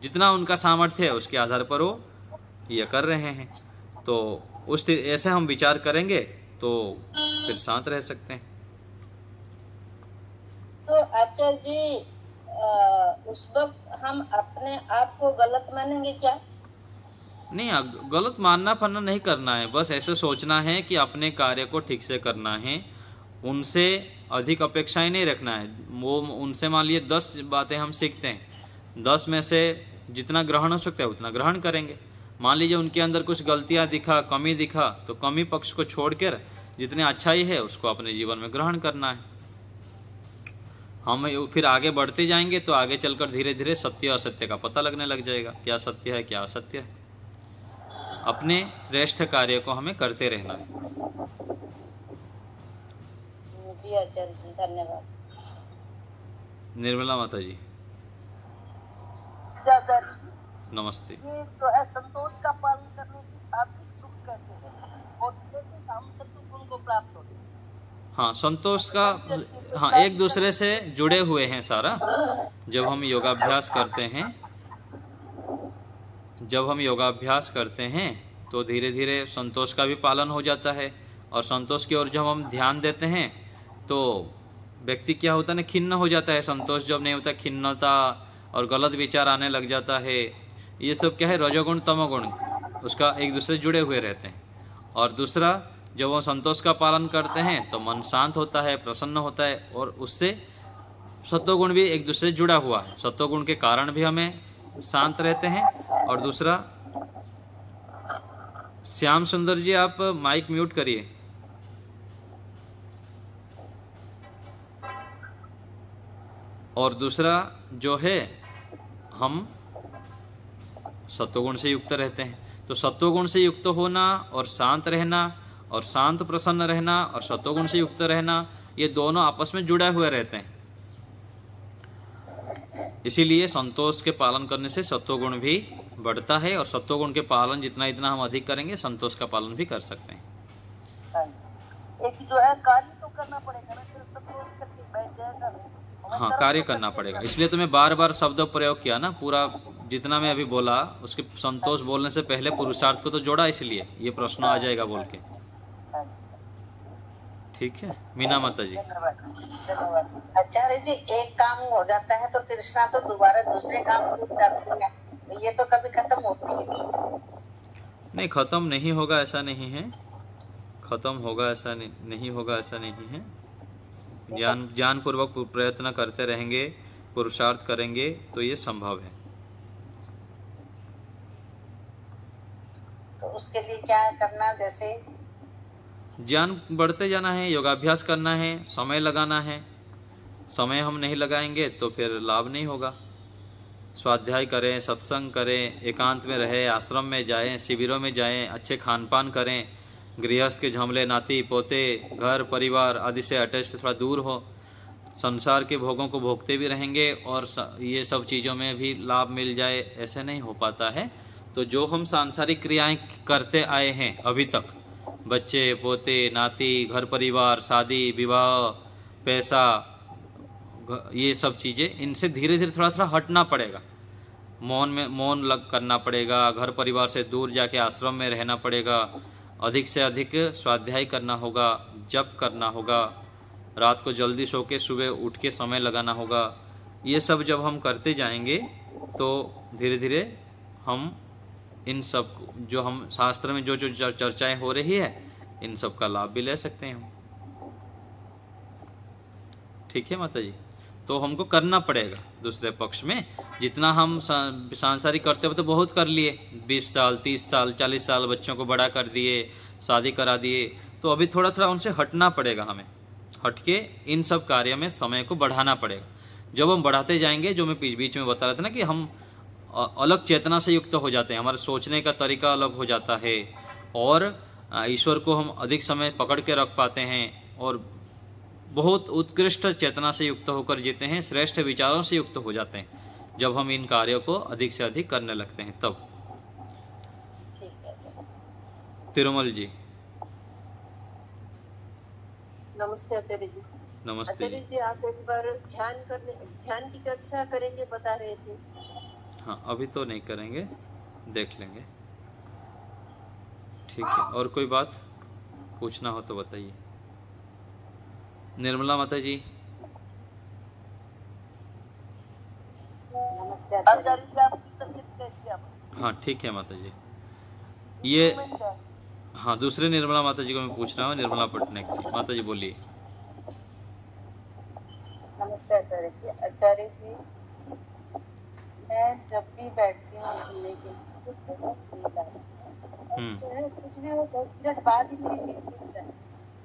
जितना उनका सामर्थ्य है उसके आधार पर वो ये कर रहे हैं। तो ऐसे हम विचार करेंगे तो फिर शांत रह सकते हैं। आचार्य जी उस वक्त हम अपने आप को गलत मानेंगे क्या? नहीं, गलत मानना फरना नहीं करना है, बस ऐसे सोचना है कि अपने कार्य को ठीक से करना है, उनसे अधिक अपेक्षाएं नहीं रखना है। वो उनसे मान लिए 10 बातें हम सीखते हैं, 10 में से जितना ग्रहण हो सकता है उतना ग्रहण करेंगे। मान लीजिए उनके अंदर कुछ गलतियां दिखा, कमी दिखा, तो कमी पक्ष को छोड़कर जितनी अच्छाई है उसको अपने जीवन में ग्रहण करना है। हम फिर आगे बढ़ते जाएंगे तो आगे चलकर धीरे धीरे सत्य असत्य का पता लगने लग जाएगा, क्या सत्य है क्या असत्य है। अपने श्रेष्ठ कार्य को हमें करते रहना है। जी आचार्य जी, धन्यवाद। निर्मला माता जी, नमस्ते। ये जो है संतोष का पालन करने की सात्विक सुख कैसे है और कैसे हम सत्व गुण को प्राप्त होते हैं? हाँ, संतोष का, हाँ, एक दूसरे से जुड़े हुए हैं सारा। जब हम योगाभ्यास करते हैं तो धीरे धीरे संतोष का भी पालन हो जाता है। और संतोष की ओर जब हम ध्यान देते हैं तो व्यक्ति क्या होता है ना, खिन्न हो जाता है। संतोष जब नहीं होता, खिन्नता और गलत विचार आने लग जाता है। ये सब क्या है, रजोगुण तमोगुण उसका एक दूसरे से जुड़े हुए रहते हैं। और दूसरा, जब हम संतोष का पालन करते हैं तो मन शांत होता है, प्रसन्न होता है, और उससे सत्वगुण भी एक दूसरे से जुड़ा हुआ है। सत्वगुण के कारण भी हमें शांत रहते हैं। और दूसरा, श्याम सुंदर जी आप माइक म्यूट करिए। और दूसरा जो है, हम सत्वगुण से युक्त रहते हैं। तो सत्वगुण से युक्त होना और शांत रहना और शांत प्रसन्न रहना और सत्वगुण से युक्त रहना, ये दोनों आपस में जुड़े हुए रहते हैं। इसीलिए संतोष के पालन करने से सत्वगुण भी बढ़ता है, और सत्वगुण के पालन जितना हम अधिक करेंगे, संतोष का पालन भी कर सकते हैं। एक जो है कार्य तो करना पड़ेगा ना, सिर्फ संतोष करके बैठ जाए ऐसा नहीं। हाँ, कार्य करना पड़ेगा। इसलिए तो मैं बार बार शब्द प्रयोग किया ना, पूरा जितना मैं अभी बोला उसके संतोष बोलने से पहले पुरुषार्थ को तो जोड़ा, इसलिए ये प्रश्न आ जाएगा बोल के। ठीक है मीना माता जी। आचार्य जी, एक काम हो जाता है तो तृष्णा तो दोबारा दूसरे काम को करती है, तो ये तो कभी खत्म होती ही नहीं। खत्म नहीं होगा ऐसा नहीं है, खत्म होगा ऐसा नहीं होगा ऐसा नहीं है। ज्ञान पूर्वक प्रयत्न करते रहेंगे, पुरुषार्थ करेंगे तो ये संभव है। तो उसके लिए क्या करना? जैसे ज्ञान बढ़ते जाना है, योगाभ्यास करना है, समय लगाना है। समय हम नहीं लगाएंगे तो फिर लाभ नहीं होगा। स्वाध्याय करें, सत्संग करें, एकांत में रहें, आश्रम में जाएं, शिविरों में जाएं, अच्छे खान पान करें, गृहस्थ के झमले, नाती पोते, घर परिवार आदि से अटैच से थोड़ा दूर हो, संसार के भोगों को भोगते भी रहेंगे और ये सब चीज़ों में भी लाभ मिल जाए, ऐसे नहीं हो पाता है। तो जो हम सांसारिक क्रियाएं करते आए हैं अभी तक, बच्चे पोते, नाती, घर परिवार, शादी विवाह, पैसा, ये सब चीज़ें, इनसे धीरे धीरे थोड़ा थोड़ा हटना पड़ेगा। मौन लग करना पड़ेगा, घर परिवार से दूर जाके आश्रम में रहना पड़ेगा, अधिक से अधिक स्वाध्याय करना होगा, जप करना होगा, रात को जल्दी सो के सुबह उठ के समय लगाना होगा। ये सब जब हम करते जाएंगे तो धीरे धीरे हम इन सब जो हम शास्त्र में जो चर्चाएं हो रही है, इन सब का लाभ भी ले सकते हैं हम। ठीक है माता जी। तो हमको करना पड़ेगा दूसरे पक्ष में। जितना हम सांसारिक करते हुए तो बहुत कर लिए, 20 साल 30 साल 40 साल बच्चों को बड़ा कर दिए, शादी करा दिए, तो अभी थोड़ा थोड़ा उनसे हटना पड़ेगा। हमें हटके इन सब कार्य में समय को बढ़ाना पड़ेगा। जब हम बढ़ाते जाएंगे, जो मैं बीच में बता रहा था ना कि हम अलग चेतना से युक्त हो जाते हैं, हमारे सोचने का तरीका अलग हो जाता है, और ईश्वर को हम अधिक समय पकड़ के रख पाते हैं, और बहुत उत्कृष्ट चेतना से युक्त होकर जीते हैं, श्रेष्ठ विचारों से युक्त हो जाते हैं जब हम इन कार्यों को अधिक से अधिक करने लगते हैं तब। तिरुमल जी। नमस्ते आचार्य जी। नमस्ते आचार्य जी, आप एक बार ध्यान की कक्षा करेंगे बता रहे थे। हाँ, अभी तो नहीं करेंगे, देख लेंगे। ठीक है, और कोई बात पूछना हो तो बताइए। निर्मला माता जी। आचार्य जी आपकी तबीयत कैसी है आप? हाँ ठीक है माता जी। ये Improvement है? हाँ, दूसरे निर्मला माता जी को मैं पूछ रहा हूँ, निर्मला पटनायक जी। माता जी बोलिए। नमस्ते आचार्य जी। आचार्य जी, मैं जब भी बैठती हूँ घूमने के लिए तो बहुत नींद आती है। और जो है कुछ भी हो 10 मिनट बाद ही मेरी नींद खुल जाए,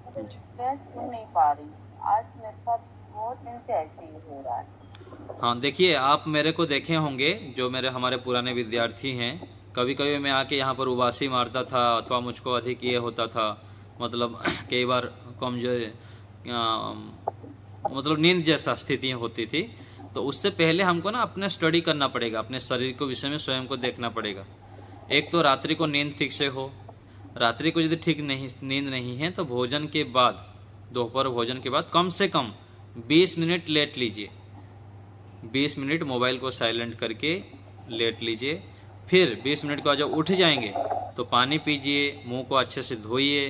मगर जी। मैं सुन नहीं पा रही। आज मेरे साथ बहुत दिन से ऐसे ही हो रहा है। हाँ देखिए, आप मेरे को देखे होंगे, जो हमारे पुराने विद्यार्थी हैं, कभी कभी मैं आके यहाँ पर उबासी मारता था अथवा मुझको अधिक ये होता था, मतलब कई बार कमजोर मतलब नींद जैसा स्थिति होती थी। तो उससे पहले हमको ना अपने स्टडी करना पड़ेगा, अपने शरीर के विषय में स्वयं को देखना पड़ेगा। एक तो रात्रि को नींद ठीक से हो। रात्रि को यदि ठीक नहीं नींद नहीं है तो भोजन के बाद, दोपहर भोजन के बाद कम से कम 20 मिनट लेट लीजिए। 20 मिनट मोबाइल को साइलेंट करके लेट लीजिए। फिर 20 मिनट के बाद जब उठ जाएंगे तो पानी पीजिए, मुंह को अच्छे से धोइए,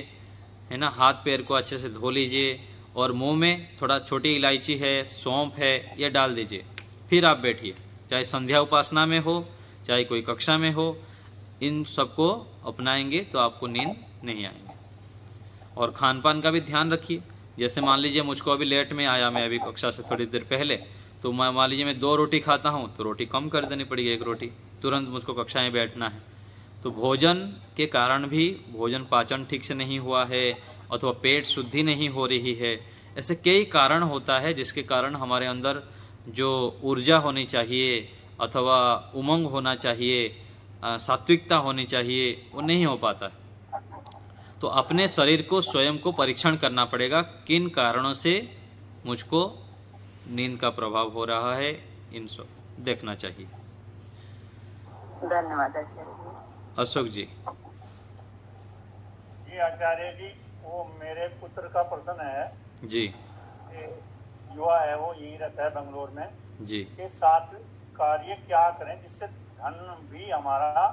है ना, हाथ पैर को अच्छे से धो लीजिए, और मुंह में थोड़ा छोटी इलायची है, सौंफ है, ये डाल दीजिए। फिर आप बैठिए, चाहे संध्या उपासना में हो, चाहे कोई कक्षा में हो, इन सबको अपनाएंगे तो आपको नींद नहीं आएंगे। और खान पान का भी ध्यान रखिए। जैसे मान लीजिए मुझको अभी लेट में आया, मैं अभी कक्षा से थोड़ी देर पहले, तो मैं मान लीजिए मैं 2 रोटी खाता हूँ तो रोटी कम कर देनी पड़ेगी, 1 रोटी, तुरंत मुझको कक्षा में बैठना है। तो भोजन के कारण भी भोजन पाचन ठीक से नहीं हुआ है अथवा पेट शुद्धि नहीं हो रही है, ऐसे कई कारण होता है जिसके कारण हमारे अंदर जो ऊर्जा होनी चाहिए अथवा उमंग होना चाहिए, सात्विकता होनी चाहिए, वो नहीं हो पाता है। तो अपने शरीर को स्वयं को परीक्षण करना पड़ेगा, किन कारणों से मुझको नींद का प्रभाव हो रहा है, इन सब देखना चाहिए। धन्यवाद आचार्य जी। अशोक जी। जी आचार्य जी, वो मेरे पुत्र का प्रश्न है जी कि युवा है, वो यही रहता है बेंगलोर में, जी के साथ कार्य क्या करें जिससे धन भी हमारा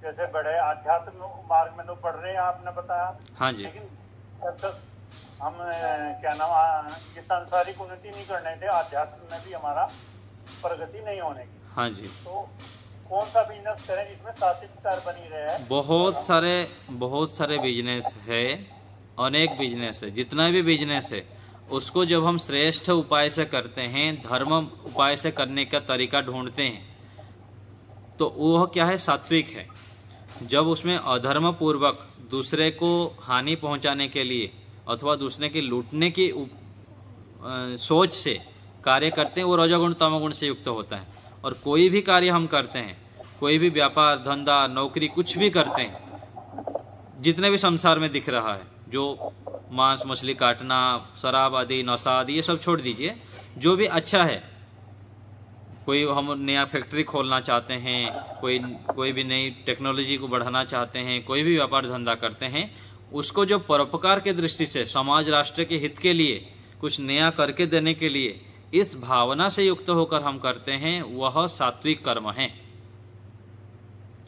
जैसे बढ़े। आध्यात्म मार्ग में तो पढ़ रहे हैं आपने बताया, हाँ जी, लेकिन जब तक हम क्या नाम ये सांसारिक उन्नति नहीं करने थे, आध्यात्म में भी हमारा प्रगति नहीं होने की। हाँ जी। तो कौन सा बिजनेस करें जिसमें सात्विकता बनी रहे? बहुत सारे बिजनेस है, अनेक बिजनेस है। जितना भी बिजनेस है उसको जब हम श्रेष्ठ उपाय से करते हैं, धर्म उपाय से करने का तरीका ढूंढते हैं, तो वह क्या है, सात्विक है। जब उसमें अधर्म पूर्वक दूसरे को हानि पहुंचाने के लिए अथवा दूसरे के लूटने की सोच से कार्य करते हैं, वो रजोगुण तमोगुण से युक्त होता है। और कोई भी कार्य हम करते हैं, कोई भी व्यापार धंधा नौकरी कुछ भी करते हैं, जितने भी संसार में दिख रहा है, जो मांस मछली काटना, शराब आदि, नशा आदि, ये सब छोड़ दीजिए। जो भी अच्छा है, कोई हम नया फैक्ट्री खोलना चाहते हैं, कोई भी नई टेक्नोलॉजी को बढ़ाना चाहते हैं, कोई भी व्यापार धंधा करते हैं, उसको जो परोपकार की दृष्टि से समाज राष्ट्र के हित के लिए कुछ नया करके देने के लिए इस भावना से युक्त होकर हम करते हैं, वह सात्विक कर्म है।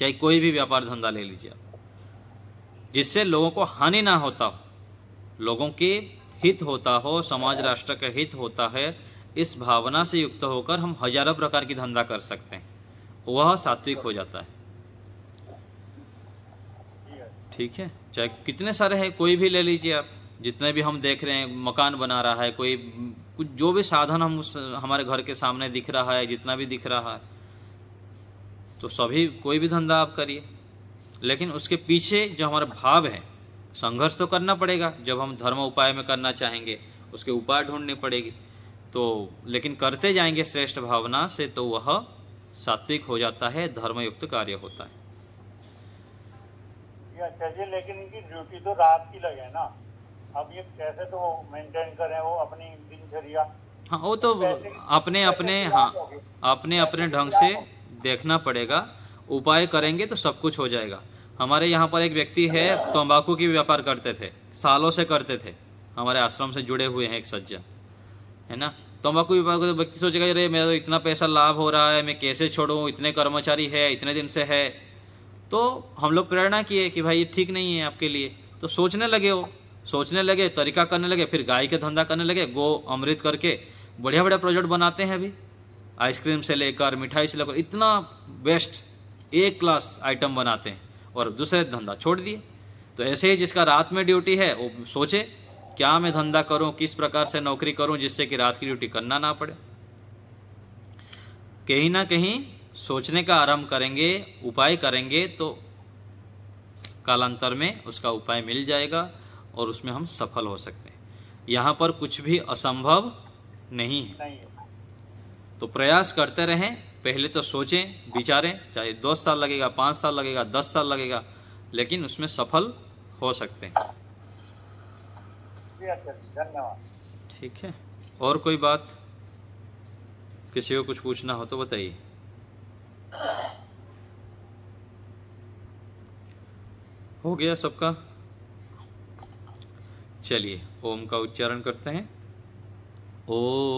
चाहे कोई भी व्यापार धंधा ले लीजिए आप, जिससे लोगों को हानि ना होता हो, लोगों के हित होता हो, समाज राष्ट्र का हित होता है, इस भावना से युक्त होकर हम हजारों प्रकार की धंधा कर सकते हैं, वह सात्विक हो जाता है। ठीक है, चाहे कितने सारे हैं, कोई भी ले लीजिए आप, जितने भी हम देख रहे हैं, मकान बना रहा है कोई, कुछ जो भी साधन हमारे घर के सामने दिख रहा है, जितना भी दिख रहा है, तो सभी कोई भी धंधा आप करिए, लेकिन उसके पीछे जो हमारा भाव है, संघर्ष तो करना पड़ेगा। जब हम धर्म उपाय में करना चाहेंगे, उसके उपाय ढूंढनी पड़ेगी, तो लेकिन करते जाएंगे श्रेष्ठ भावना से, तो वह सात्विक हो जाता है, धर्मयुक्त कार्य होता है। अच्छा जी, लेकिन इनकी ड्यूटी तो रात की लगे ना, अब ये कैसे तो मेंटेन करें वो अपनी दिनचर्या? हाँ, वो तो अपने अपने ढंग से देखना पड़ेगा। उपाय करेंगे तो सब कुछ हो जाएगा। हमारे यहाँ पर एक व्यक्ति है, तंबाकू की व्यापार करते थे, सालों से करते थे, हमारे आश्रम से जुड़े हुए हैं एक सज्जन, है ना। तंबाकू व्यापार को व्यक्ति सोचेगा, अरे मेरा तो इतना पैसा लाभ हो रहा है, मैं कैसे छोड़ूं, इतने कर्मचारी है, इतने दिन से है। तो हम लोग प्रेरणा किए कि भाई ये ठीक नहीं है आपके लिए। तो सोचने लगे, तरीका करने लगे, फिर गाय का धंधा करने लगे, गो अमृत करके बढ़िया बढ़िया प्रोजेक्ट बनाते हैं। अभी आइसक्रीम से लेकर मिठाई से लेकर इतना बेस्ट एक क्लास आइटम बनाते हैं और दूसरे धंधा छोड़ दिए। तो ऐसे ही जिसका रात में ड्यूटी है वो सोचे क्या मैं धंधा करूं, किस प्रकार से नौकरी करूं जिससे कि रात की ड्यूटी करना ना पड़े। कहीं ना कहीं सोचने का आरंभ करेंगे, उपाय करेंगे तो कालांतर में उसका उपाय मिल जाएगा और उसमें हम सफल हो सकते हैं। यहाँ पर कुछ भी असंभव नहीं है। तो प्रयास करते रहें, पहले तो सोचें विचारें, चाहे 2 साल लगेगा, 5 साल लगेगा, 10 साल लगेगा, लेकिन उसमें सफल हो सकते हैं। धन्यवाद। ठीक है, और कोई बात किसी को कुछ पूछना हो तो बताइए। हो गया सबका? चलिए ओम का उच्चारण करते हैं। ओम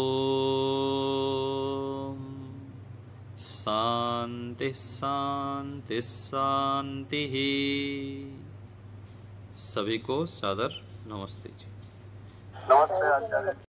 शांति शांति शांति। सभी को सादर नमस्ते जी। नमस्ते आचार्य।